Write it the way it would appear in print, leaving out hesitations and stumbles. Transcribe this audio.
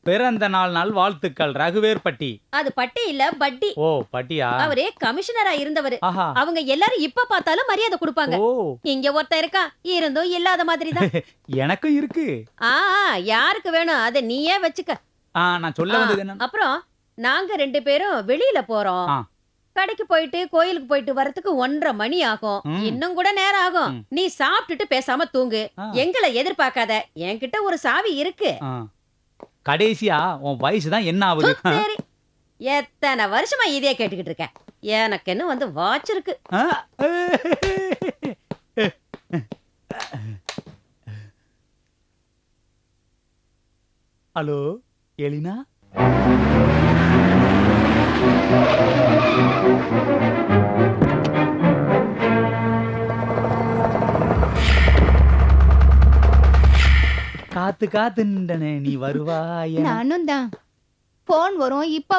பிறந்த நாள் வாழ்த்துக்கள் ரகுவேர்பட்டி. அது பட்டி இல்ல பட்டி. ஓ பட்டியா? அவரே கமிஷனரா இருந்தவரு. ஆஹா. அவங்க எல்லாரும் இப்ப பார்த்தாலும் மரியாதை கொடுப்பாங்க. ஓ இங்க ஒருத்தன் இருக்கா, இருந்தும் இல்லாத மாதிரி தான். எனக்கும் இருக்கு. யாருக்கு வேணும் அத நீயே வச்சுக்க. நான் சொல்ல வந்தது என்ன? அப்புறம் நாங்க 2 பேரும் வெளியில போறோம். ஆ. கடைக்கு போயிட்டு கோயிலுக்கு போயிட்டு வரதுக்கு 1:30 மணி ஆகும். ம். இன்னும் கூட நேரம் ஆகும். ம். நீ சாப்பிட்டுட்டு பேசாம தூங்கு. ஆ. எங்களை எதிர்பார்க்காத. என்கிட்ட ஒரு சாவி இருக்கு. ஆ. கடைசியா உன் வயசு தான் என்ன ஆகுது? சரி, எத்தனை வருஷமா இதே கேட்டுக்கிட்டு இருக்க. எனக்கு என்ன வந்து வாட்ச் இருக்கு. ஆ? Hello Elina? காத்து காத்து நின்றனே நீ வருவாய். நானும் தான். போன் வரும் இப்ப